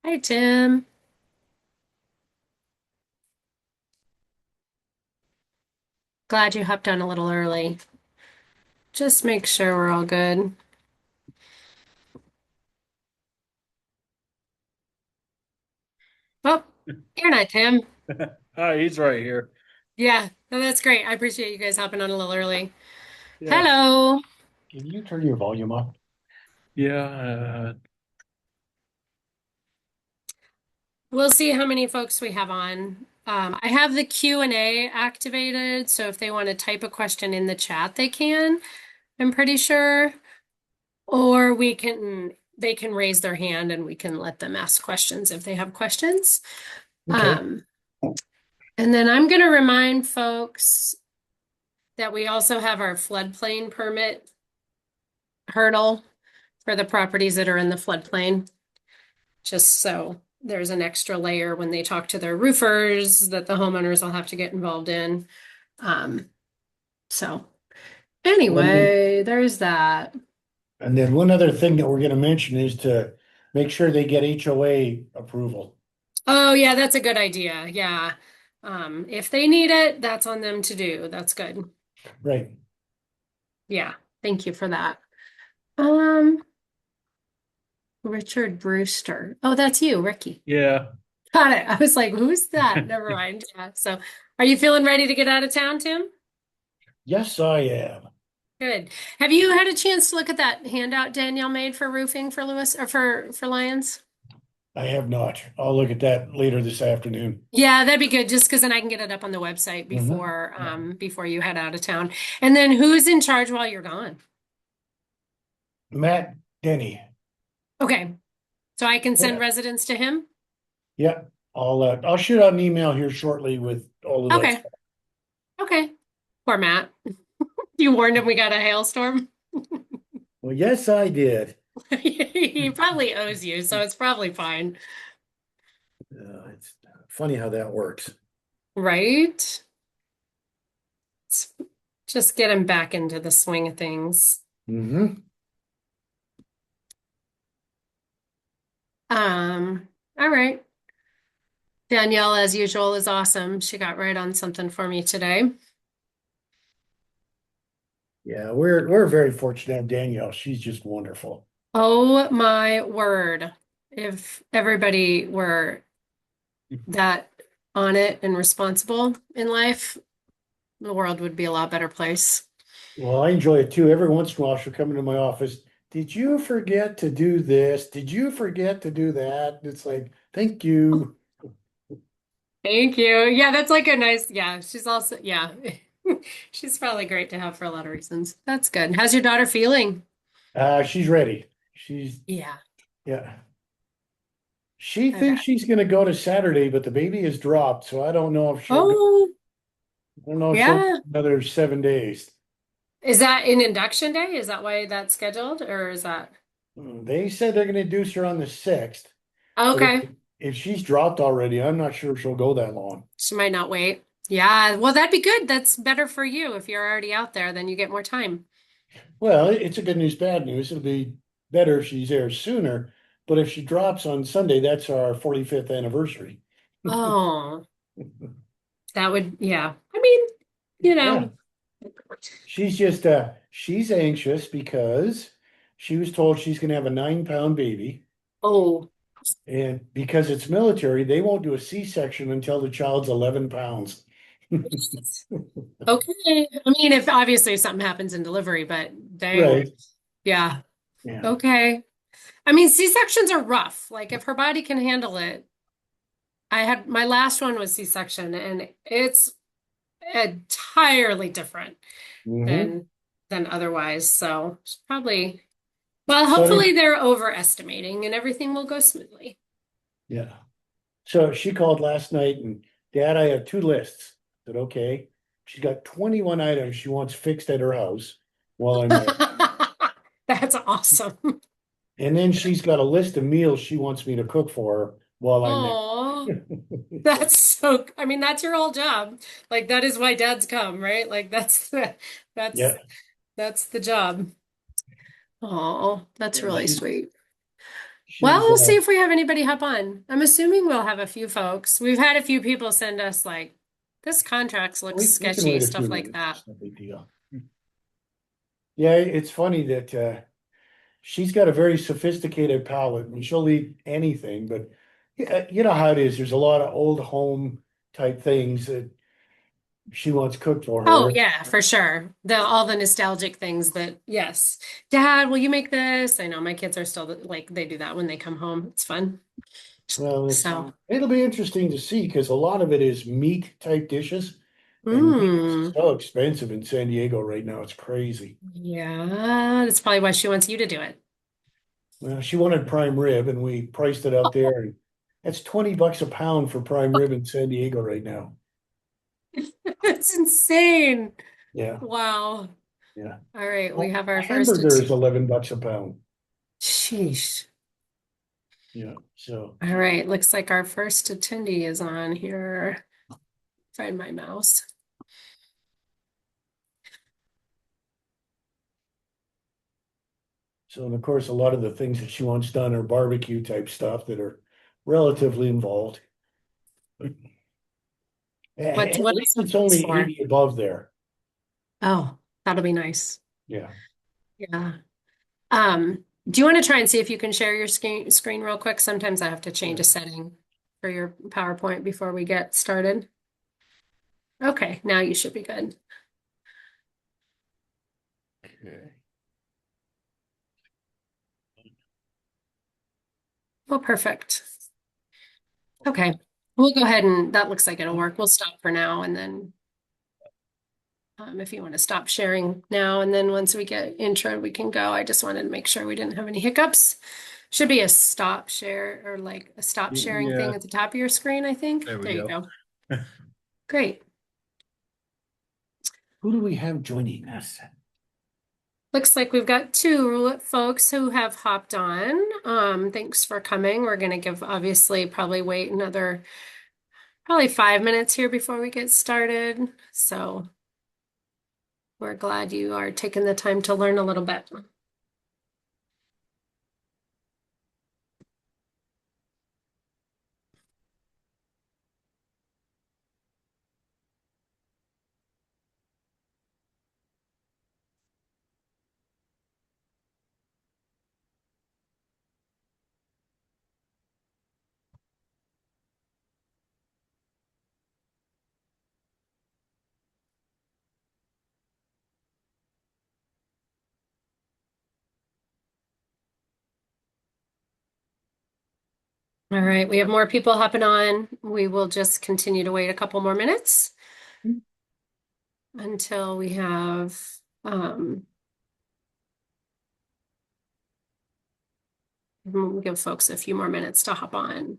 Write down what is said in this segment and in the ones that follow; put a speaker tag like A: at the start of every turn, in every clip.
A: Hi, Tim. Glad you hopped on a little early. Just make sure we're all good. Oh, you're not Tim.
B: Hi, he's right here.
A: Yeah, no, that's great. I appreciate you guys hopping on a little early.
B: Yeah.
A: Hello.
B: Can you turn your volume up? Yeah.
A: We'll see how many folks we have on. I have the Q&A activated, so if they want to type a question in the chat, they can, I'm pretty sure. Or they can raise their hand and we can let them ask questions if they have questions.
B: Okay.
A: Um, and then I'm going to remind folks that we also have our floodplain permit hurdle for the properties that are in the floodplain, just so there's an extra layer when they talk to their roofers that the homeowners will have to get involved in. Um, so
B: Well, and then,
A: anyway, there's that.
B: and then one other thing that we're going to mention is to make sure they get HOA approval.
A: Oh yeah, that's a good idea. Yeah. If they need it, that's on them to do. That's good.
B: Right.
A: Yeah. Thank you for that. Um, Richard Brewster. Oh, that's you, Ricky.
B: Yeah.
A: Got it. I was like, who's that? Never mind. Yeah. So, are you feeling ready to get out of town, Tim?
B: Yes, I am.
A: Good. Have you had a chance to look at that handout Danielle made for roofing for Lewis or for Lyons?
B: I have not. I'll look at that later this afternoon.
A: Yeah, that'd be good, just because then I can get it up on the website before
B: Yeah.
A: before you head out of town. And then who's in charge while you're gone?
B: Matt Denny.
A: Okay. So I can send
B: Yeah.
A: residents to him?
B: Yeah. I'll shoot out an email here shortly with all of that
A: Okay.
B: stuff.
A: Okay. Poor Matt. You warned him we got a hailstorm.
B: Well, yes, I did.
A: He probably owes you, so it's probably fine.
B: It's funny how that works.
A: Right? Just get him back into the swing of things.
B: Hmm.
A: Um, all right. Danielle, as usual, is awesome. She got right on something for me today.
B: Yeah, we're very fortunate to have Danielle. She's just wonderful.
A: Oh my word. If everybody were that on it and responsible in life, the world would be a lot better place.
B: Well, I enjoy it too. Every once in a while, she'll come into my office. Did you forget to do this? Did you forget to do that? It's like, thank you.
A: Thank you. Yeah, that's like a nice, yeah, she's also, yeah. She's probably great to have for a lot of reasons. That's good. How's your daughter feeling?
B: She's ready. She's
A: Yeah.
B: Yeah. She
A: I
B: thinks
A: bet.
B: she's gonna go to Saturday, but the baby has dropped, so I don't know if she'll go.
A: Oh,
B: I don't know if she'll go
A: yeah.
B: another 7 days.
A: Is that an induction day? Is that why that's scheduled? Or is that
B: They said they're gonna induce her on the 6th, but
A: okay?
B: if she's dropped already, I'm not sure she'll go that long.
A: She might not wait. Yeah, well, that'd be good. That's better for you. If you're already out there, then you get more time.
B: Well, it's a good news, bad news. It'll be better if she's there sooner, but if she drops on Sunday, that's our 45th anniversary.
A: Oh, that would, yeah. I mean, you
B: Yeah,
A: know,
B: she's anxious because she was told she's gonna have a 9 pound baby,
A: oh,
B: and because it's military, they won't do a C-section until the child's 11 pounds.
A: okay. I mean, if obviously if something happens in delivery, but dang,
B: Right.
A: yeah,
B: Yeah.
A: okay. I mean, C-sections are rough. Like if her body can handle it. I had my last one was C-section, and it's entirely different
B: Hmm.
A: than otherwise. So it's probably well,
B: So
A: hopefully they're overestimating and everything will go smoothly.
B: yeah. So she called last night and, Dad, I have two lists. I said, okay. She's got 21 items she wants fixed at her house while I'm there.
A: That's awesome.
B: And then she's got a list of meals she wants me to cook for her while I'm
A: Oh,
B: there. So,
A: that's so, I mean, that's your whole job. Like that is why dads come, right? Like that's
B: yeah.
A: that's the job. Oh, that's
B: Yeah.
A: really sweet. Well,
B: She's
A: we'll see if we have anybody hop on. I'm assuming we'll have a few folks. We've had a few people send us like, this contract looks
B: we can
A: sketchy,
B: wait a few
A: stuff like
B: minutes.
A: that.
B: It's no big deal. Yeah, it's funny that she's got a very sophisticated palate and she'll eat anything, but yeah, you know how it is. There's a lot of old home type things that she wants cooked for
A: Oh
B: her.
A: yeah, for sure. All the nostalgic things that, yes. Dad, will you make this? I know my kids are still like they do that when they come home. It's fun.
B: Well,
A: So,
B: it'll be interesting to see because a lot of it is meat type dishes, and meat is
A: mm,
B: so expensive in San Diego right now. It's crazy.
A: yeah, that's probably why she wants you to do it.
B: Well, she wanted prime rib, and we priced it out there, and that's $20 a pound for prime rib in San Diego right now.
A: It's insane.
B: Yeah,
A: Wow.
B: yeah.
A: All right, we
B: Well,
A: have
B: a
A: our first.
B: hamburger is $11 a pound.
A: Sheesh.
B: Yeah, so
A: All right, looks like our first attendee is on here. Find my mouse.
B: and of course, a lot of the things that she wants done are barbecue type stuff that are relatively involved.
A: What
B: At
A: what
B: least
A: is
B: it's
A: this
B: only
A: for?
B: 80 above there.
A: Oh, that'll be nice.
B: Yeah.
A: Yeah. Do you want to try and see if you can share your screen real quick? Sometimes I have to change a setting for your PowerPoint before we get started. Okay, now you should be good.
B: Okay.
A: Well, perfect. Okay, we'll go ahead and that looks like it'll work. We'll stop for now and then if you want to stop sharing now and then once we get intro, we can go. I just wanted to make sure we didn't have any hiccups. Should be a stop share or like a stop sharing thing
C: Yeah,
A: at the top of your screen, I think.
C: there we
A: There you
C: go.
A: go. Great.
B: Who do we have joining us?
A: Looks like we've got two folks who have hopped on. Thanks for coming. We're going to give, obviously, probably wait another, probably 5 minutes here before we get started. So we're glad you are taking the time to learn a little bit. All right, we have more people hopping on. We will just continue to wait a couple more minutes until we have we'll give folks a few more minutes to hop on.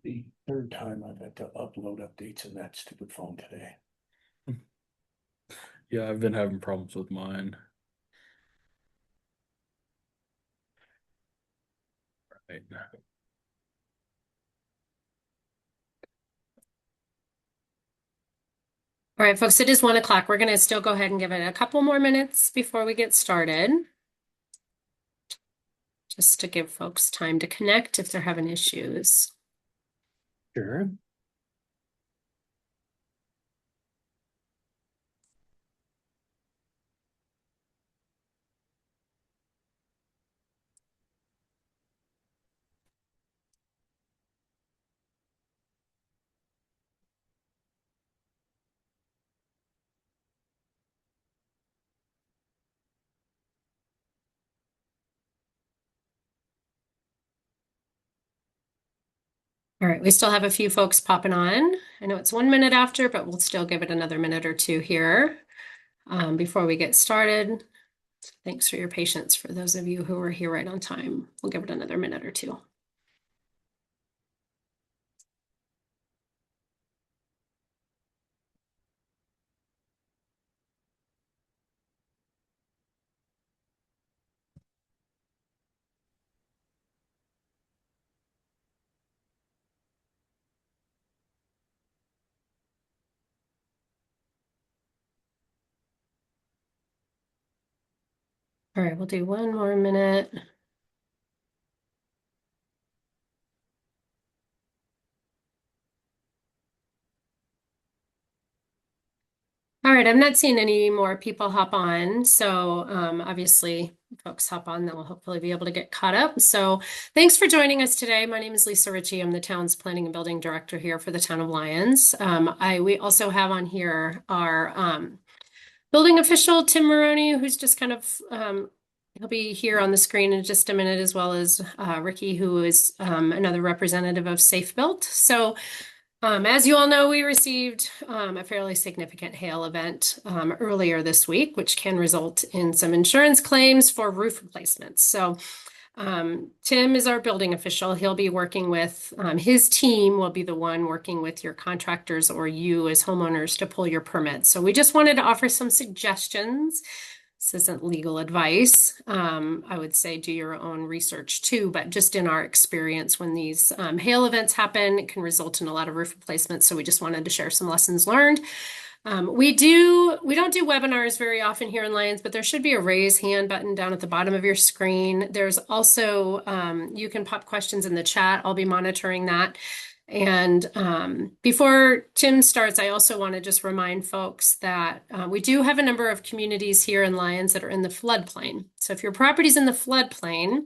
B: The third time I've had to upload updates in that stupid phone today.
C: Yeah, I've been having problems with mine. Right.
A: All right, folks, it is 1 o'clock. We're going to still go ahead and give it a couple more minutes before we get started, just to give folks time to connect if they're having issues.
B: Sure.
A: All right, we still have a few folks popping on. I know it's 1 minute after, but we'll still give it another minute or two here. before we get started. Thanks for your patience for those of you who are here right on time. We'll give it another minute or two. All right, we'll do one more minute. All right, I'm not seeing any more people hop on. So obviously, folks hop on, they'll hopefully be able to get caught up. So thanks for joining us today. My name is Lisa Ritchie. I'm the town's planning and building director here for the town of Lyons. We also have on here our building official, Tim Maroney, who's just kind of he'll be here on the screen in just a minute, as well as Ricky, who is another representative of Safe Built. So as you all know, we received a fairly significant hail event earlier this week, which can result in some insurance claims for roof replacements. So Tim is our building official. He'll be working with his team will be the one working with your contractors or you as homeowners to pull your permits. So we just wanted to offer some suggestions. This isn't legal advice. I would say do your own research too, but just in our experience, when these hail events happen, it can result in a lot of roof replacements. So we just wanted to share some lessons learned. We don't do webinars very often here in Lyons, but there should be a raise hand button down at the bottom of your screen. There's also, you can pop questions in the chat. I'll be monitoring that. And before Tim starts, I also want to just remind folks that we do have a number of communities here in Lyons that are in the floodplain. So if your property's in the floodplain,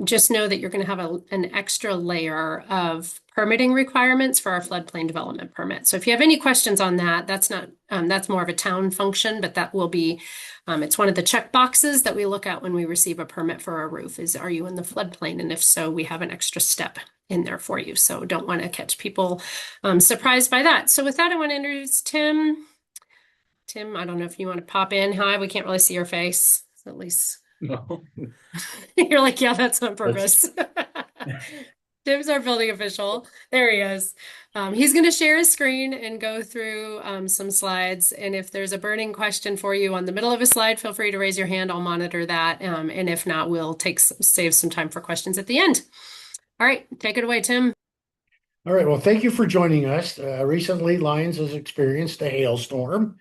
A: just know that you're going to have an extra layer of permitting requirements for our floodplain development permit. So if you have any questions on that, that's more of a town function, but that will be, it's one of the check boxes that we look at when we receive a permit for our roof is, are you in the floodplain? And if so, we have an extra step in there for you. So don't want to catch people surprised by that. So with that, I want to introduce Tim. Tim, I don't know if you want to pop in. Hi, we can't really see your face. At least
C: No.
A: you're like, yeah, that's on purpose. Tim's our building official. There he is. He's going to share his screen and go through some slides. And if there's a burning question for you on the middle of a slide, feel free to raise your hand. I'll monitor that. And if not, we'll save some time for questions at the end. All right, take it away, Tim.
B: All right, well, thank you for joining us. Recently, Lyons has experienced a hailstorm.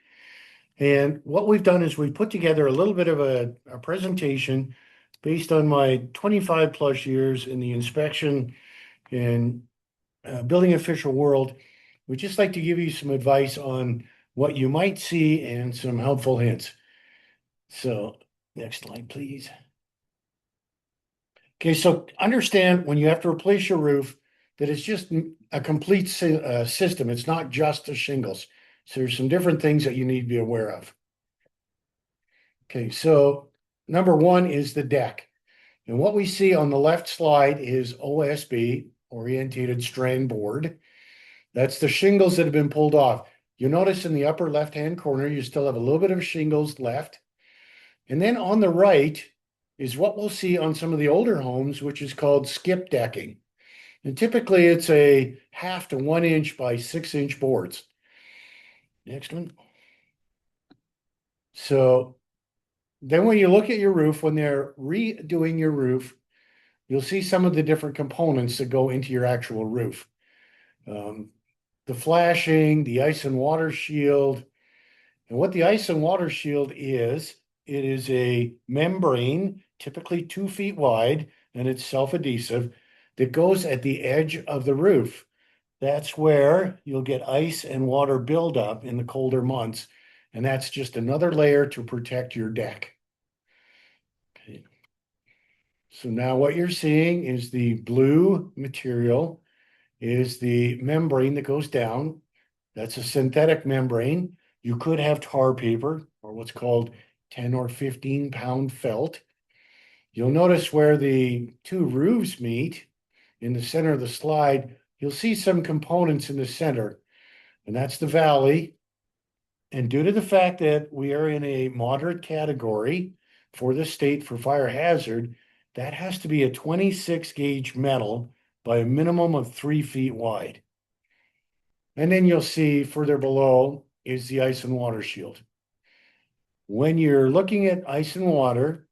B: And what we've done is we've put together a little bit of a presentation based on my 25 plus years in the inspection and building official world. We'd just like to give you some advice on what you might see and some helpful hints. So next slide, please. Okay, so understand when you have to replace your roof that it's just a complete system. It's not just the shingles. So there's some different things that you need to be aware of. Okay, so number one is the deck. And what we see on the left slide is OSB, orientated strand board. That's the shingles that have been pulled off. You notice in the upper left-hand corner, you still have a little bit of shingles left. And then on the right is what we'll see on some of the older homes, which is called skip decking. And typically it's a 1/2 to 1 inch by 6 inch boards. Next one. So then when you look at your roof, when they're redoing your roof, you'll see some of the different components that go into your actual roof. The flashing, the ice and water shield. And what the ice and water shield is, it is a membrane, typically 2 feet wide, and it's self-adhesive, that goes at the edge of the roof. That's where you'll get ice and water buildup in the colder months. And that's just another layer to protect your deck. Okay. So now what you're seeing is the blue material is the membrane that goes down. That's a synthetic membrane. You could have tar paper or what's called 10 or 15 pound felt. You'll notice where the two roofs meet in the center of the slide, you'll see some components in the center, and that's the valley And due to the fact that we are in a moderate category for the state for fire hazard, that has to be a 26 gauge metal by a minimum of 3 feet wide. And then you'll see further below is the ice and water shield. When you're looking at ice and water,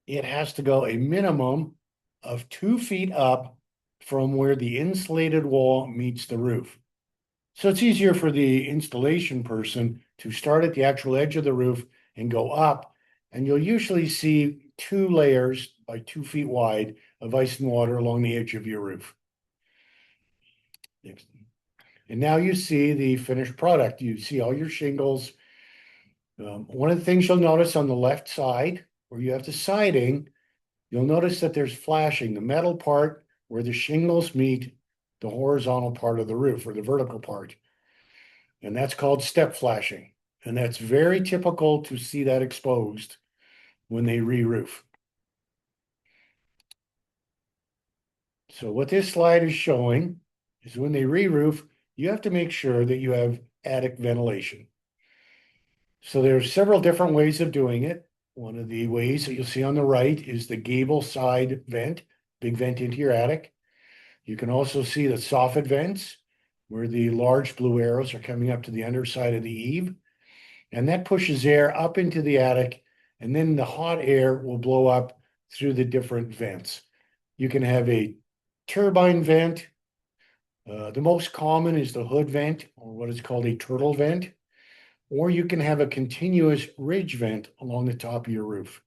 B: it has to go a minimum of 2 feet up from where the insulated wall meets the roof. So it's easier for the installation person to start at the actual edge of the roof and go up. And you'll usually see 2 layers by 2 feet wide of ice and water along the edge of your roof. And now you see the finished product. You see all your shingles. One of the things you'll notice on the left side, where you have the siding, you'll notice that there's flashing, the metal part where the shingles meet the horizontal part of the roof or the vertical part. And that's called step flashing. And that's very typical to see that exposed when they re-roof. So what this slide is showing is when they re-roof, you have to make sure that you have attic ventilation. So there's several different ways of doing it. One of the ways that you'll see on the right is the gable side vent, big vent into your attic. You can also see the soffit vents, where the large blue arrows are coming up to the underside of the eave. And that pushes air up into the attic, and then the hot air will blow up through the different vents. You can have a turbine vent. The most common is the hood vent, or what is called a turtle vent. Or you can have a continuous ridge vent along the top of your roof.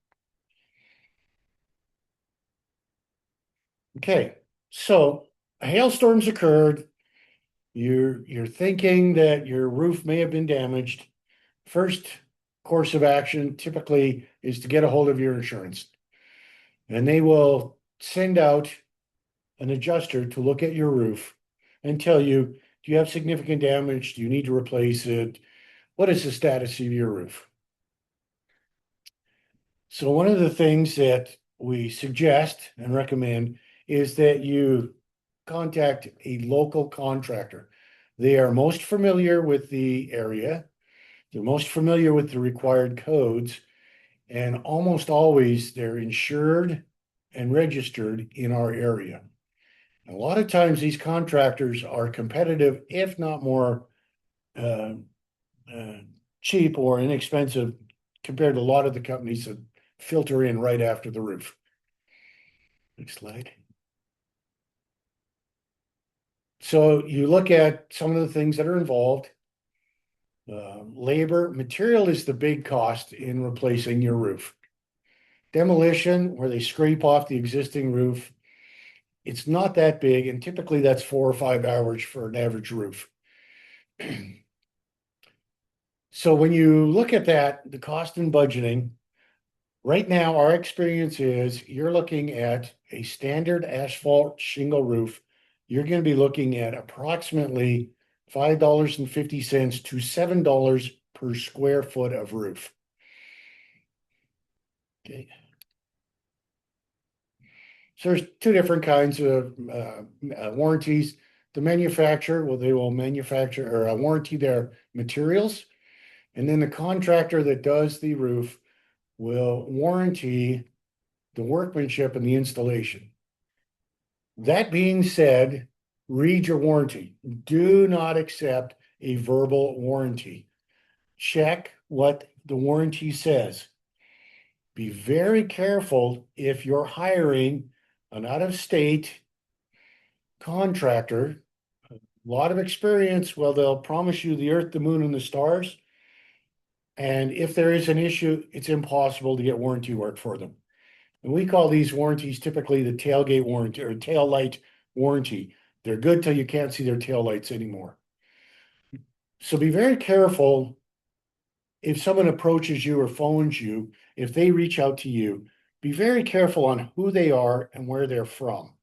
B: Okay, so a hailstorm's occurred. You're thinking that your roof may have been damaged. First course of action typically is to get a hold of your insurance. And they will send out an adjuster to look at your roof and tell you, do you have significant damage? Do you need to replace it? What is the status of your roof? So one of the things that we suggest and recommend is that you contact a local contractor. They are most familiar with the area. They're most familiar with the required codes, and almost always they're insured and registered in our area. A lot of times these contractors are competitive, if not more uh, cheap or inexpensive compared to a lot of the companies that filter in right after the roof. Next slide. So you look at some of the things that are involved. Labor, material is the big cost in replacing your roof. Demolition, where they scrape off the existing roof, it's not that big, and typically that's 4 or 5 hours for an average roof. So when you look at that, the cost and budgeting, right now, our experience is you're looking at a standard asphalt shingle roof. You're going to be looking at approximately $5.50 to $7 per square foot of roof. Okay. So there's two different kinds of warranties. The manufacturer, well, they will manufacture or warranty their materials. And then the contractor that does the roof will warranty the workmanship and the installation. That being said, read your warranty. Do not accept a verbal warranty. Check what the warranty says. Be very careful if you're hiring an out-of-state contractor, a lot of experience. Well, they'll promise you the earth, the moon, and the stars. And if there is an issue, it's impossible to get warranty work for them. And we call these warranties typically the tailgate warranty or tail light warranty. They're good till you can't see their tail lights anymore. So be very careful if someone approaches you or phones you, if they reach out to you, be very careful on who they are and where they're from.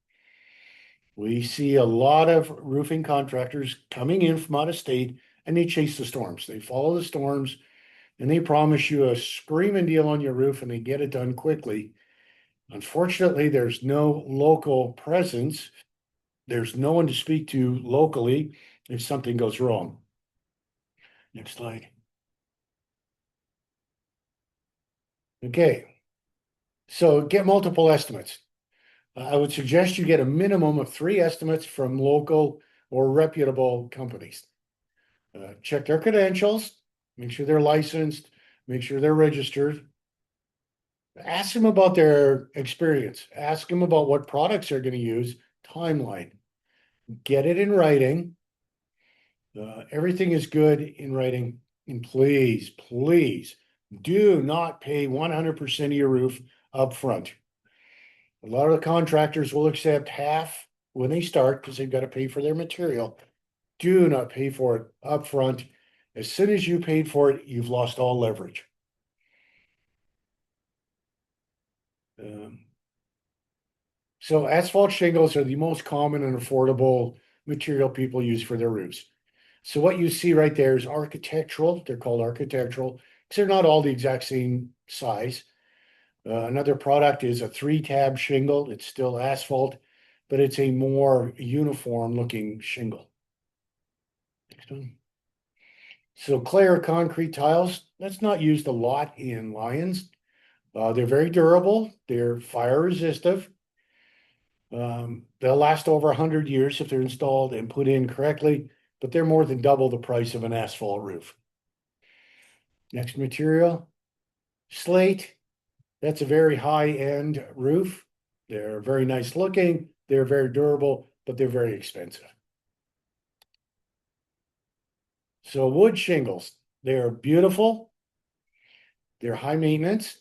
B: We see a lot of roofing contractors coming in from out of state and they chase the storms. They follow the storms and they promise you a screaming deal on your roof and they get it done quickly. Unfortunately, there's no local presence. There's no one to speak to locally if something goes wrong. Next slide. Okay, so get multiple estimates. I would suggest you get a minimum of 3 estimates from local or reputable companies. Check their credentials, make sure they're licensed, make sure they're registered. Ask them about their experience. Ask them about what products they're going to use, timeline. Get it in writing. Everything is good in writing. And please, please do not pay 100% of your roof up front. A lot of the contractors will accept half when they start because they've got to pay for their material. Do not pay for it up front. As soon as you paid for it, you've lost all leverage. Um, so asphalt shingles are the most common and affordable material people use for their roofs. So what you see right there is architectural. They're called architectural because they're not all the exact same size. Another product is a 3-tab shingle. It's still asphalt, but it's a more uniform looking shingle. Next one. So clay or concrete tiles, that's not used a lot in Lyons. They're very durable. They're fire resistive. They'll last over 100 years if they're installed and put in correctly, but they're more than double the price of an asphalt roof. Next material, slate. That's a very high-end roof. They're very nice looking. They're very durable, but they're very expensive. So wood shingles, they're beautiful. They're high maintenance.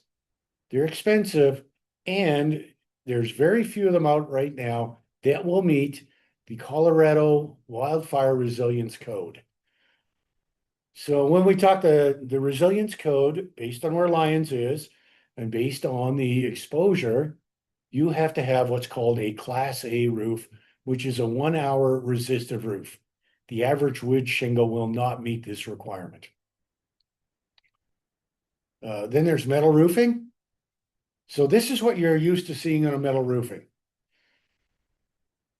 B: They're expensive, and there's very few of them out right now that will meet the Colorado Wildfire Resilience Code. So when we talk the resilience code, based on where Lyons is and based on the exposure, you have to have what's called a Class A roof, which is a 1-hour resistive roof. The average wood shingle will not meet this requirement. Then there's metal roofing. So this is what you're used to seeing on a metal roofing.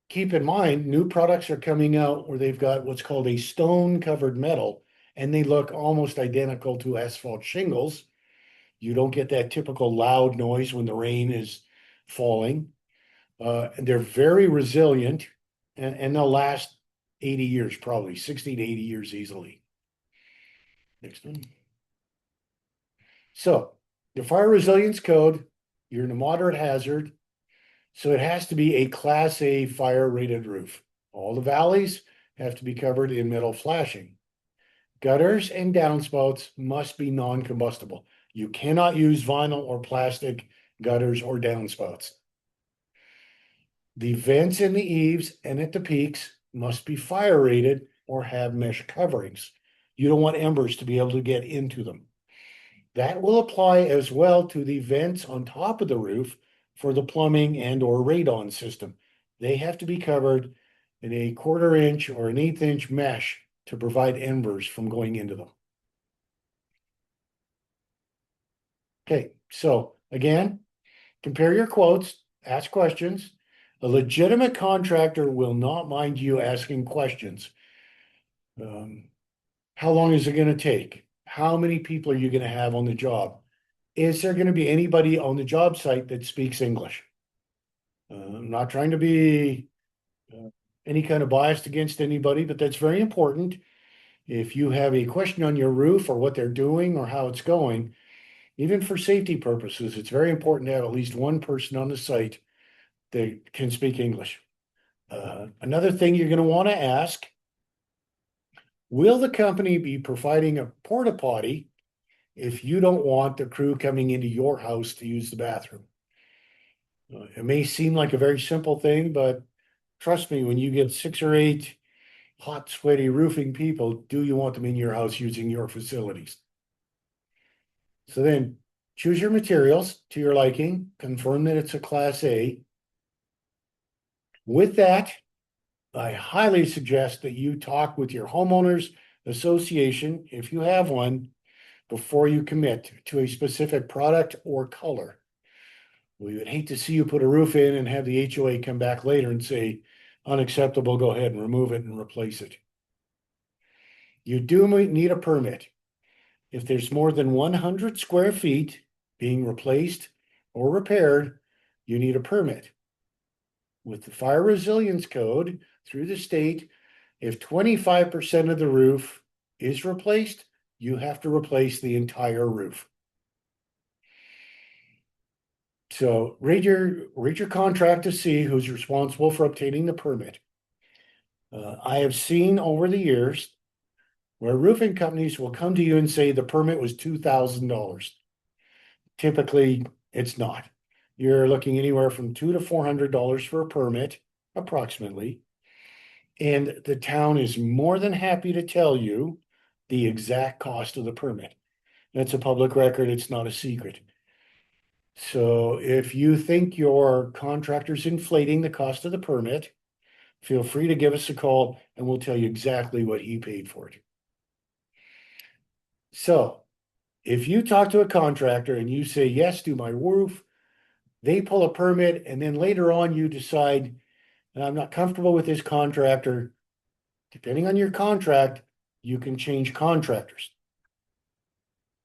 B: Keep in mind, new products are coming out where they've got what's called a stone covered metal, and they look almost identical to asphalt shingles. You don't get that typical loud noise when the rain is falling. And they're very resilient, and they'll last 80 years, probably 60 to 80 years easily. Next one. So the fire resilience code, you're in a moderate hazard. So it has to be a Class A fire rated roof. All the valleys have to be covered in metal flashing. Gutters and downspouts must be non-combustible. You cannot use vinyl or plastic gutters or downspouts. The vents in the eaves and at the peaks must be fire rated or have mesh coverings. You don't want embers to be able to get into them. That will apply as well to the vents on top of the roof for the plumbing and or radon system. They have to be covered in a 1/4 inch or an 1/8 inch mesh to provide embers from going into them. Okay, so again, compare your quotes, ask questions. A legitimate contractor will not mind you asking questions. How long is it going to take? How many people are you going to have on the job? Is there going to be anybody on the job site that speaks English? I'm not trying to be any kind of biased against anybody, but that's very important. If you have a question on your roof or what they're doing or how it's going, even for safety purposes, it's very important to have at least one person on the site that can speak English. Another thing you're going to want to ask, will the company be providing a porta potty if you don't want the crew coming into your house to use the bathroom? It may seem like a very simple thing, but trust me, when you get 6 or 8 hot, sweaty roofing people, do you want them in your house using your facilities? So then choose your materials to your liking, confirm that it's a Class A. With that, I highly suggest that you talk with your homeowners association, if you have one, before you commit to a specific product or color. We would hate to see you put a roof in and have the HOA come back later and say, unacceptable, go ahead and remove it and replace it. You do need a permit. If there's more than 100 square feet being replaced or repaired, you need a permit. With the fire resilience code through the state, if 25% of the roof is replaced, you have to replace the entire roof. So read your contract to see who's responsible for obtaining the permit. I have seen over the years where roofing companies will come to you and say the permit was $2,000. Typically, it's not. You're looking anywhere from $200 to $400 for a permit, approximately. And the town is more than happy to tell you the exact cost of the permit. That's a public record, it's not a secret. So if you think your contractor's inflating the cost of the permit, feel free to give us a call and we'll tell you exactly what he paid for it. So if you talk to a contractor and you say, yes, do my roof, they pull a permit and then later on you decide, I'm not comfortable with this contractor, depending on your contract, you can change contractors.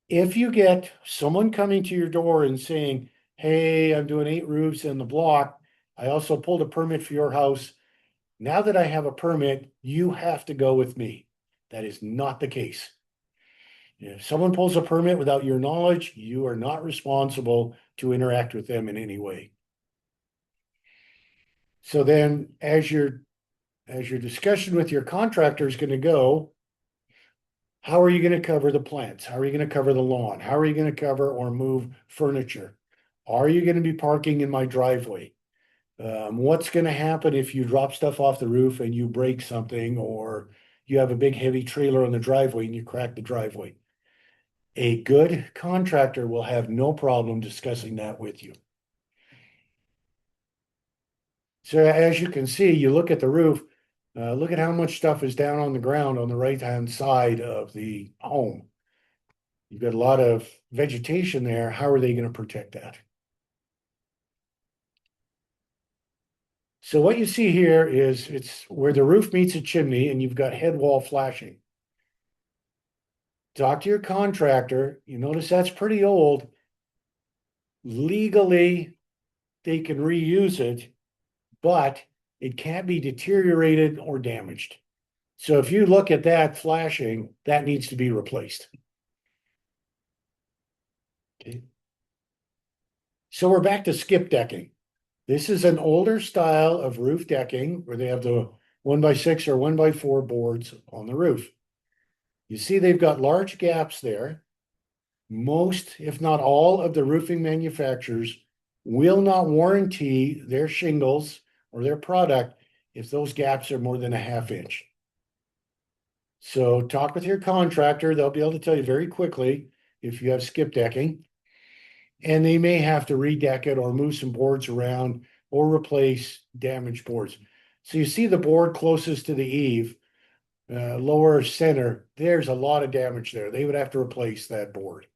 B: If you get someone coming to your door and saying, hey, I'm doing 8 roofs in the block, I also pulled a permit for your house. Now that I have a permit, you have to go with me. That is not the case. If someone pulls a permit without your knowledge, you are not responsible to interact with them in any way. So then as your discussion with your contractor is going to go, how are you going to cover the plants? How are you going to cover the lawn? How are you going to cover or move furniture? Are you going to be parking in my driveway? What's going to happen if you drop stuff off the roof and you break something, or you have a big heavy trailer on the driveway and you crack the driveway? A good contractor will have no problem discussing that with you. So as you can see, you look at the roof, look at how much stuff is down on the ground on the right-hand side of the home. You've got a lot of vegetation there. How are they going to protect that? So what you see here is it's where the roof meets a chimney and you've got head wall flashing. Talk to your contractor. You notice that's pretty old. Legally, they can reuse it, but it can't be deteriorated or damaged. So if you look at that flashing, that needs to be replaced. Okay. So we're back to skip decking. This is an older style of roof decking where they have the 1x6 or 1x4 boards on the roof. You see they've got large gaps there. Most, if not all, of the roofing manufacturers will not warranty their shingles or their product if those gaps are more than a ½ inch. So talk with your contractor. They'll be able to tell you very quickly if you have skip decking. And they may have to redeck it or move some boards around or replace damaged boards. So you see the board closest to the eave, lower center, there's a lot of damage there. They would have to replace that board.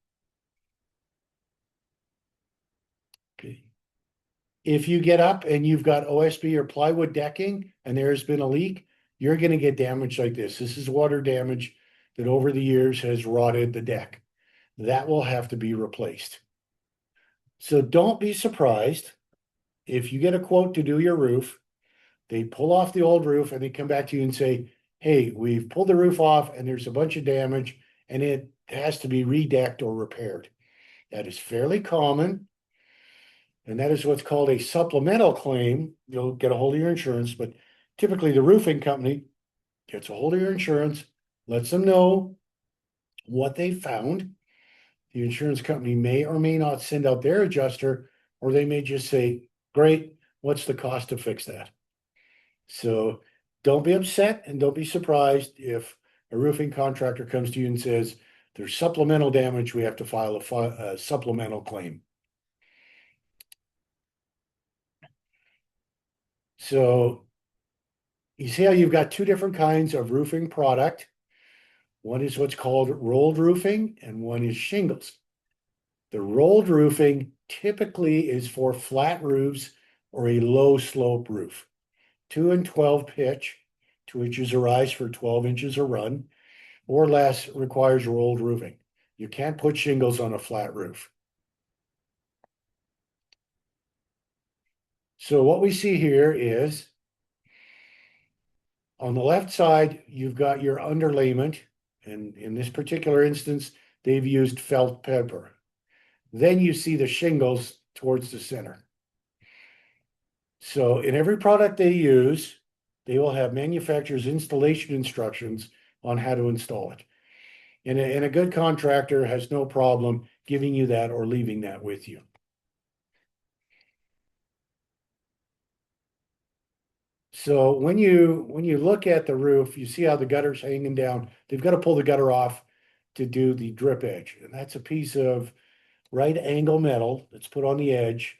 B: Okay. If you get up and you've got OSB or plywood decking and there's been a leak, you're going to get damage like this. This is water damage that over the years has rotted the deck. That will have to be replaced. So don't be surprised if you get a quote to do your roof, they pull off the old roof and they come back to you and say, hey, we've pulled the roof off and there's a bunch of damage and it has to be redecked or repaired. That is fairly common. And that is what's called a supplemental claim. You'll get a hold of your insurance, but typically the roofing company gets a hold of your insurance, lets them know what they found. The insurance company may or may not send out their adjuster, or they may just say, great, what's the cost to fix that? So don't be upset and don't be surprised if a roofing contractor comes to you and says, there's supplemental damage, we have to file a supplemental claim. So you see how you've got 2 different kinds of roofing product. One is what's called rolled roofing and one is shingles. The rolled roofing typically is for flat roofs or a low slope roof. 2 and 12 pitch, 2 inches a rise for 12 inches a run, or less requires rolled roofing. You can't put shingles on a flat roof. So what we see here is on the left side, you've got your underlayment, and in this particular instance, they've used felt pepper. Then you see the shingles towards the center. So in every product they use, they will have manufacturer's installation instructions on how to install it. And a good contractor has no problem giving you that or leaving that with you. So when you look at the roof, you see how the gutter's hanging down. They've got to pull the gutter off to do the drip edge. And that's a piece of right angle metal that's put on the edge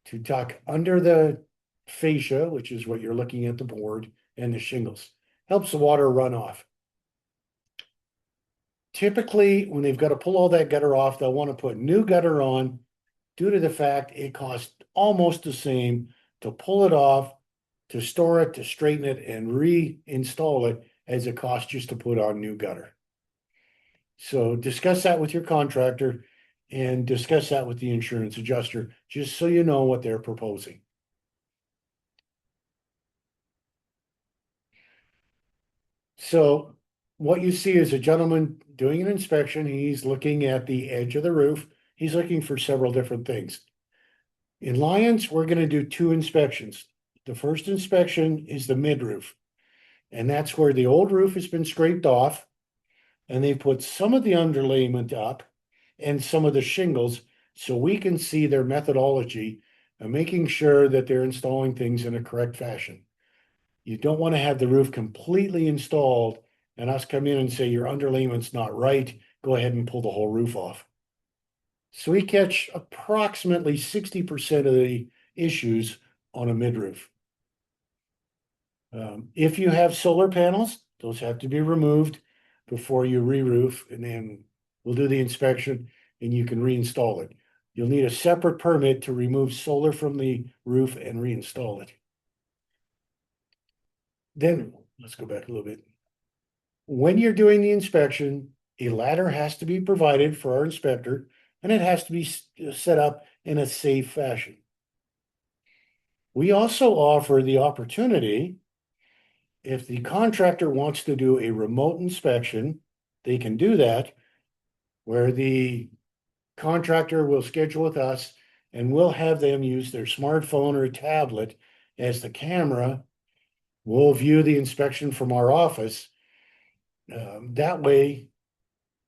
B: to tuck under the fascia, which is what you're looking at the board, and the shingles. Helps the water run off. Typically, when they've got to pull all that gutter off, they'll want to put new gutter on due to the fact it costs almost the same to pull it off, to store it, to straighten it, and reinstall it as it costs just to put on new gutter. So discuss that with your contractor and discuss that with the insurance adjuster, just so you know what they're proposing. So what you see is a gentleman doing an inspection. He's looking at the edge of the roof. He's looking for several different things. In Lyons, we're going to do two inspections. The first inspection is the mid-roof, and that's where the old roof has been scraped off, and they put some of the underlayment up and some of the shingles so we can see their methodology and making sure that they're installing things in a correct fashion. You don't want to have the roof completely installed and us come in and say your underlayment's not right. Go ahead and pull the whole roof off. So we catch approximately 60% of the issues on a mid-roof. If you have solar panels, those have to be removed before you re-roof, and then we'll do the inspection and you can reinstall it. You'll need a separate permit to remove solar from the roof and reinstall it. Then, let's go back a little bit. When you're doing the inspection, a ladder has to be provided for our inspector, and it has to be set up in a safe fashion. We also offer the opportunity, if the contractor wants to do a remote inspection, they can do that, where the contractor will schedule with us and we'll have them use their smartphone or a tablet as the camera. We'll view the inspection from our office. That way,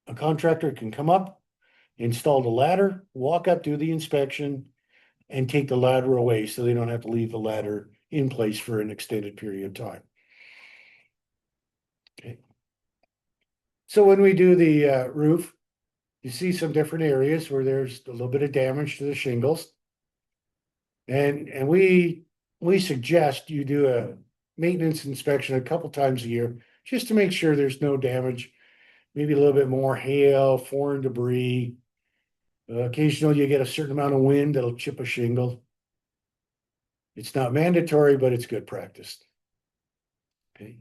B: a contractor can come up, install the ladder, walk up, do the inspection, and take the ladder away so they don't have to leave the ladder in place for an extended period of time. Okay. So when we do the roof, you see some different areas where there's a little bit of damage to the shingles. And we suggest you do a maintenance inspection a couple times a year just to make sure there's no damage. Maybe a little bit more hail, foreign debris. Occasionally you get a certain amount of wind that'll chip a shingle. It's not mandatory, but it's good practice. Okay.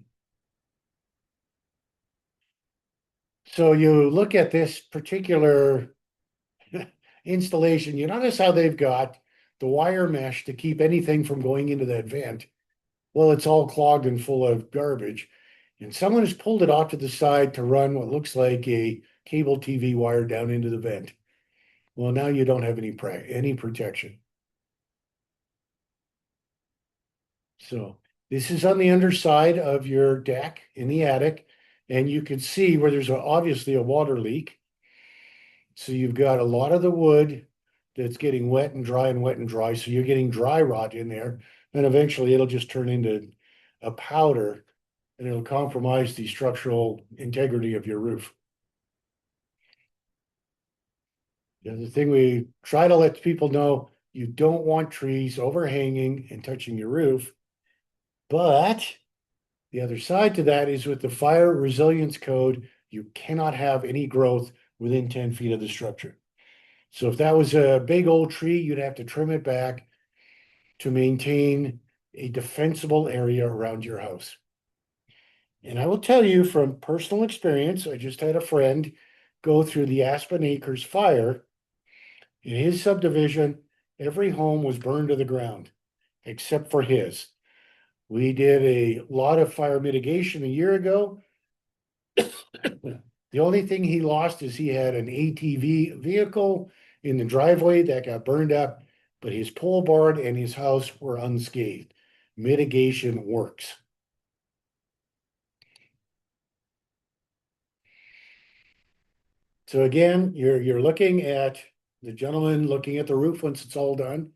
B: So you look at this particular installation, you notice how they've got the wire mesh to keep anything from going into that vent. Well, it's all clogged and full of garbage. And someone has pulled it off to the side to run what looks like a cable TV wire down into the vent. Well, now you don't have any protection. So this is on the underside of your deck in the attic, and you can see where there's obviously a water leak. So you've got a lot of the wood that's getting wet and dry and wet and dry. So you're getting dry rot in there, and eventually it'll just turn into a powder and it'll compromise the structural integrity of your roof. The other thing we try to let people know, you don't want trees overhanging and touching your roof. But the other side to that is with the fire resilience code, you cannot have any growth within 10 feet of the structure. So if that was a big old tree, you'd have to trim it back to maintain a defensible area around your house. And I will tell you from personal experience, I just had a friend go through the Aspen Acres fire. In his subdivision, every home was burned to the ground. except for his. We did a lot of fire mitigation a year ago. The only thing he lost is he had an ATV vehicle in the driveway that got burned up, but his pole barn and his house were unscathed. Mitigation works. So again, you're looking at the gentleman looking at the roof once it's all done.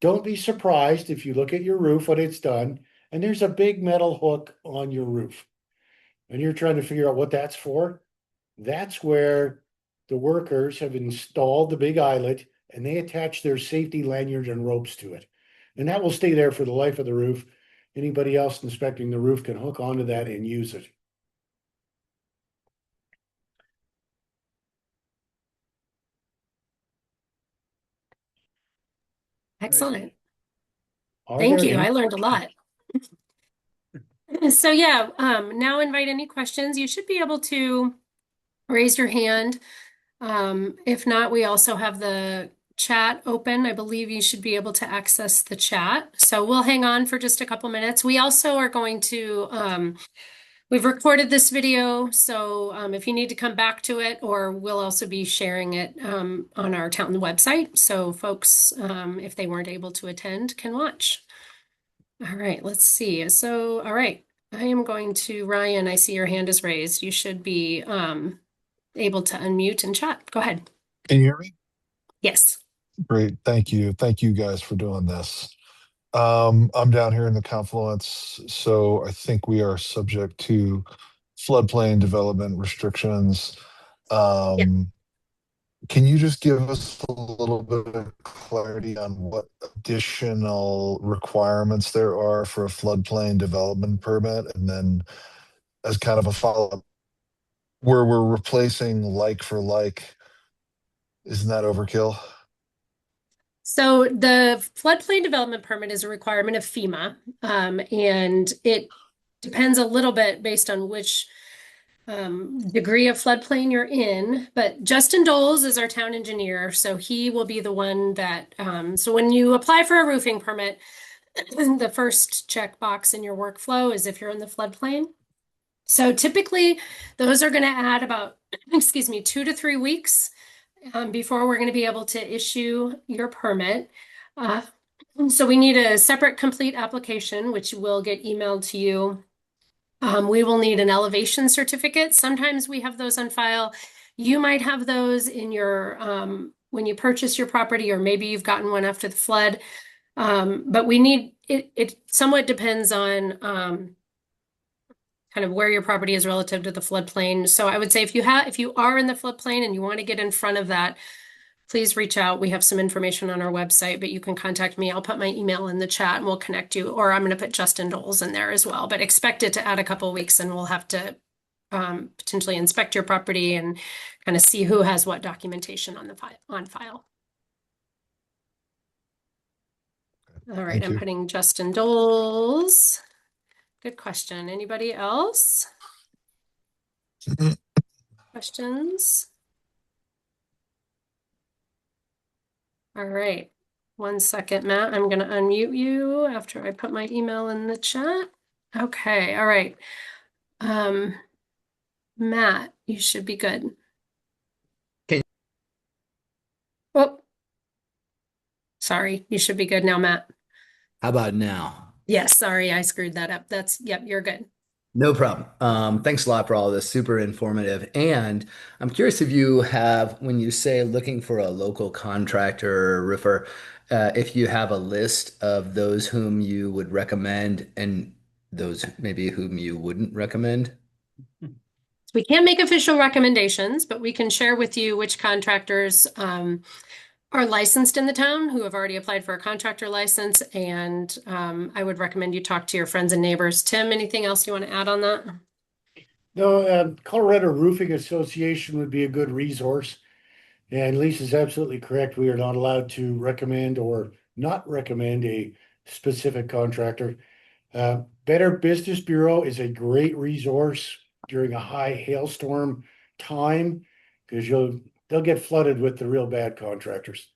B: Don't be surprised if you look at your roof when it's done and there's a big metal hook on your roof. And you're trying to figure out what that's for. That's where the workers have installed the big eyelet and they attach their safety lanyards and ropes to it. And that will stay there for the life of the roof. Anybody else inspecting the roof can hook onto that and use it.
A: Excellent.
B: Are
A: Thank
B: there
A: you.
B: any?
A: I learned a lot. So yeah, now invite any questions. You should be able to raise your hand. If not, we also have the chat open. I believe you should be able to access the chat. So we'll hang on for just a couple minutes. We also are going to, we've recorded this video, so if you need to come back to it, or we'll also be sharing it on our town website. So folks, if they weren't able to attend, can watch. All right, let's see. So, all right, I am going to, Ryan, I see your hand is raised. You should be able to unmute and chat. Go ahead.
D: Can you hear me?
A: Yes.
D: Great. Thank you. Thank you guys for doing this. I'm down here in the confluence, so I think we are subject to floodplain development restrictions.
A: Yeah.
D: Can you just give us a little bit of clarity on what additional requirements there are for a floodplain development permit? And then as kind of a follow-up, where we're replacing like for like, isn't that overkill?
A: So the floodplain development permit is a requirement of FEMA, and it depends a little bit based on which degree of floodplain you're in. But Justin Doles is our town engineer, so he will be the one that. So when you apply for a roofing permit, the first checkbox in your workflow is if you're in the floodplain. So typically, those are going to add about, excuse me, 2 to 3 weeks before we're going to be able to issue your permit. Uh, so we need a separate complete application, which will get emailed to you. We will need an elevation certificate. Sometimes we have those on file. You might have those in your when you purchase your property, or maybe you've gotten one after the flood. But we need it. It somewhat depends on kind of where your property is relative to the floodplain. So I would say if you are in the floodplain and you want to get in front of that, please reach out. We have some information on our website, but you can contact me. I'll put my email in the chat and we'll connect you, or I'm going to put Justin Doles in there as well. But expect it to add a couple of weeks and we'll have to potentially inspect your property and kind of see who has what documentation on the file. All right,
D: Thank
A: I'm
D: you.
A: putting Justin Doles. Good question. Anybody else? Questions? All right. 1 second, Matt. I'm going to unmute you after I put my email in the chat. Okay. All right. Matt, you should be good.
E: Okay.
A: Oh, sorry. You should be good now, Matt.
E: How about now?
A: Yes. Sorry. I screwed that up. Yep, you're good.
E: No problem. Thanks a lot for all this. Super informative. And I'm curious if you have, when you say looking for a local contractor or roofer, if you have a list of those whom you would recommend and those maybe whom you wouldn't recommend.
A: We can't make official recommendations, but we can share with you which contractors are licensed in the town who have already applied for a contractor license. And I would recommend you talk to your friends and neighbors. Tim, anything else you want to add on that?
B: No, Colorado Roofing Association would be a good resource. And Lisa's absolutely correct. We are not allowed to recommend or not recommend a specific contractor. Better Business Bureau is a great resource during a high hailstorm time because they'll get flooded with the real bad contractors.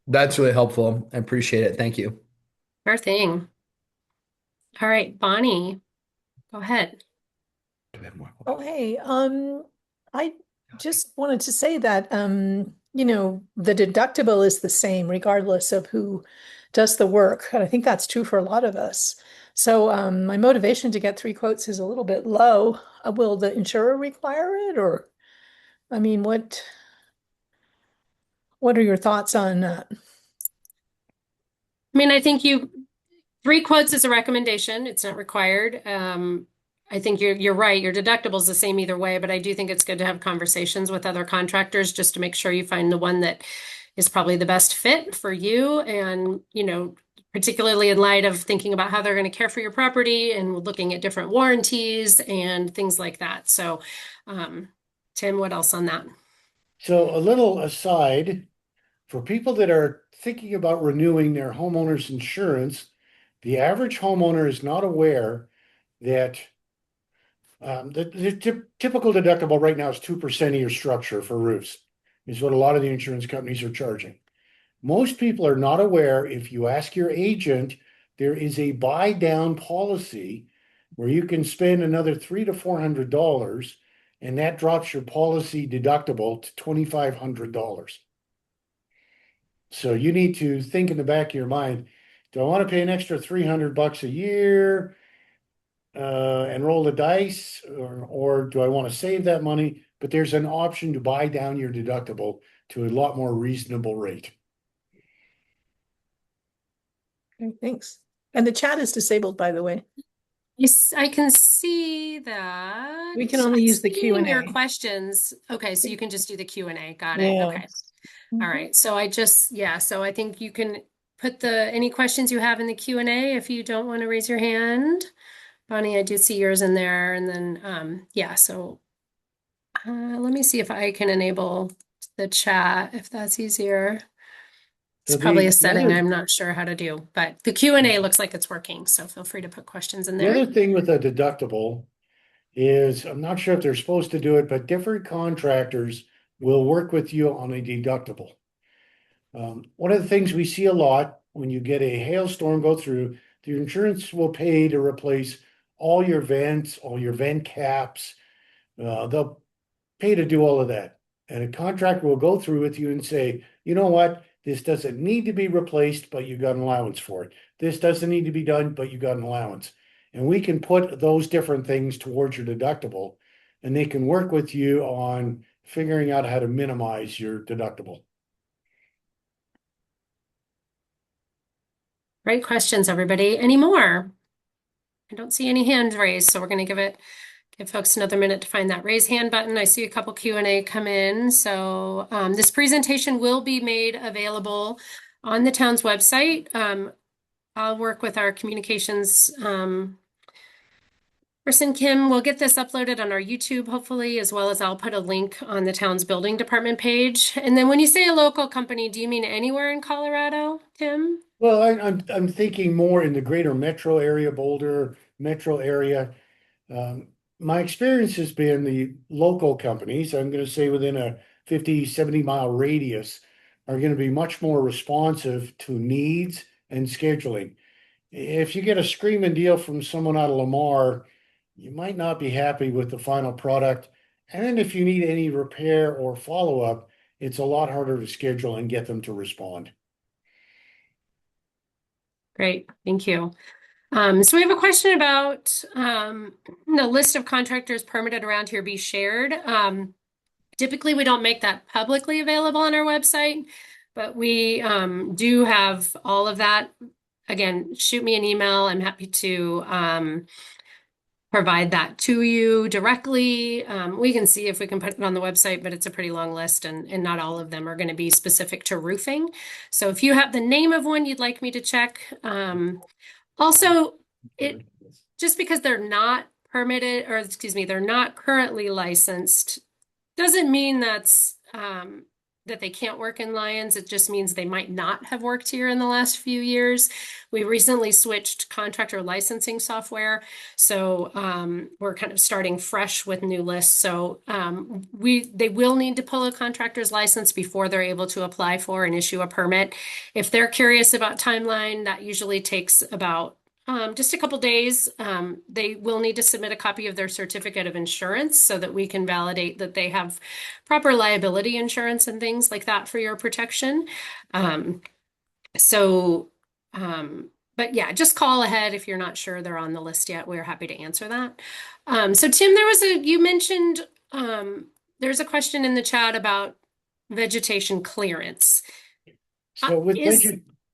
E: That's really helpful. I appreciate it. Thank you.
A: Sure thing. All right, Bonnie, go ahead.
E: Do we have more?
F: Oh, hey, I just wanted to say that, the deductible is the same regardless of who does the work. And I think that's true for a lot of us. So, my motivation to get three quotes is a little bit low. Will the insurer require it, or, I mean, what are your thoughts on that?
A: I mean, I think three quotes is a recommendation. It's not required. I think you're right. Your deductible is the same either way, but I do think it's good to have conversations with other contractors just to make sure you find the one that is probably the best fit for you. And, particularly in light of thinking about how they're going to care for your property and looking at different warranties and things like that. So, Tim, what else on that?
B: So a little aside, for people that are thinking about renewing their homeowner's insurance, the average homeowner is not aware that the typical deductible right now is 2% of your structure for roofs, is what a lot of the insurance companies are charging. Most people are not aware, if you ask your agent, there is a buy down policy where you can spend another $300 to $400, and that drops your policy deductible to $2,500. So you need to think in the back of your mind, do I want to pay an extra $300 a year and roll the dice, or do I want to save that money? But there's an option to buy down your deductible to a lot more reasonable rate.
F: Okay, thanks. And the chat is disabled, by the way.
A: Yes, I can see that.
F: We can only use the
A: Seeing your
F: Q&A.
A: questions. Okay, so you can just do the Q&A. Got it.
F: Yeah.
A: Okay. All right. So so I think you can put any questions you have in the Q&A if you don't want to raise your hand. Bonnie, I do see yours in there. And then, so let me see if I can enable the chat if that's easier. It's
B: So
A: probably a
B: the
A: setting
B: other
A: I'm not sure how to do, but the Q&A looks like it's working. So feel free to put questions in
B: the
A: there.
B: other thing with a deductible is, I'm not sure if they're supposed to do it, but different contractors will work with you on a deductible. One of the things we see a lot when you get a hailstorm go through, the insurance will pay to replace all your vents, all your vent caps. They'll pay to do all of that. And a contractor will go through with you and say, you know what? This doesn't need to be replaced, but you got an allowance for it. This doesn't need to be done, but you got an allowance. And we can put those different things towards your deductible, and they can work with you on figuring out how to minimize your deductible.
A: Great questions, everybody. Any more? I don't see any hands raised, so we're going to give folks another minute to find that raise hand button. I see a couple Q&A come in. So this presentation will be made available on the town's website. I'll work with our communications person, Kim. We'll get this uploaded on our YouTube, hopefully, as well as I'll put a link on the town's building department page. And then when you say a local company, do you mean anywhere in Colorado, Tim?
B: Well, I'm thinking more in the greater metro area, Boulder metro area. My experience has been the local companies, I'm going to say within a 50, 70-mile radius, are going to be much more responsive to needs and scheduling. If you get a screaming deal from someone out of Lamar, you might not be happy with the final product. And if you need any repair or follow-up, it's a lot harder to schedule and get them to respond.
A: Great, thank you. So we have a question about the list of contractors permitted around here be shared. Typically, we don't make that publicly available on our website, but we do have all of that. Again, shoot me an email. I'm happy to provide that to you directly. We can see if we can put it on the website, but it's a pretty long list and not all of them are going to be specific to roofing. So if you have the name of one you'd like me to check, also, just because they're not permitted, or excuse me, they're not currently licensed, doesn't mean that they can't work in Lyons. It just means they might not have worked here in the last few years. We recently switched contractor licensing software, so we're kind of starting fresh with new lists. So they will need to pull a contractor's license before they're able to apply for and issue a permit. If they're curious about timeline, that usually takes about just a couple days. They will need to submit a copy of their certificate of insurance so that we can validate that they have proper liability insurance and things like that for your protection. Um, so, but yeah, just call ahead if you're not sure they're on the list yet. We're happy to answer that. So Tim, you mentioned, there's a question in the chat about vegetation clearance.
B: So with
A: Is,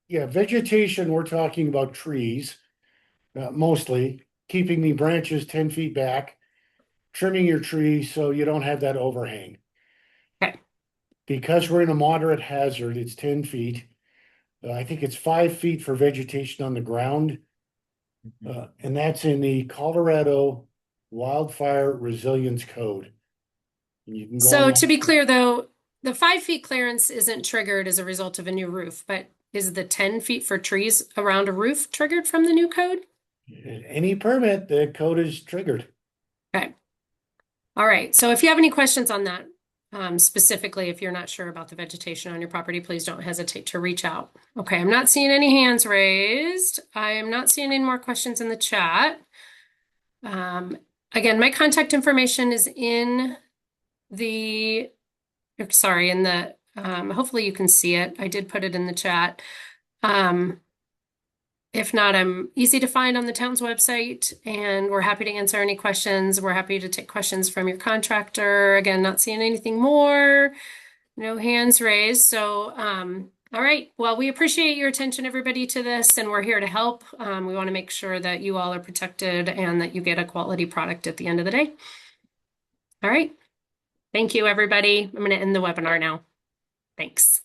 B: vegetation, we're talking about trees, mostly keeping the branches 10 feet back, trimming your tree so you don't have that overhang.
A: okay.
B: Because we're in a moderate hazard, it's 10 feet. I think it's 5 feet for vegetation on the ground. And that's in the Colorado Wildfire Resilience Code. And you can go
A: So
B: online.
A: to be clear though, the 5 feet clearance isn't triggered as a result of a new roof, but is the 10 feet for trees around a roof triggered from the new code?
B: Any permit, the code is triggered.
A: Okay. All right. So if you have any questions on that, specifically, if you're not sure about the vegetation on your property, please don't hesitate to reach out. Okay. I'm not seeing any hands raised. I am not seeing any more questions in the chat. Again, my contact information is in the, hopefully you can see it. I did put it in the chat. If not, I'm easy to find on the town's website, and we're happy to answer any questions. We're happy to take questions from your contractor. Again, not seeing anything more, no hands raised. So, all right. Well, we appreciate your attention, everybody, to this, and we're here to help. We want to make sure that you all are protected and that you get a quality product at the end of the day. All right. Thank you, everybody. I'm going to end the webinar now. Thanks.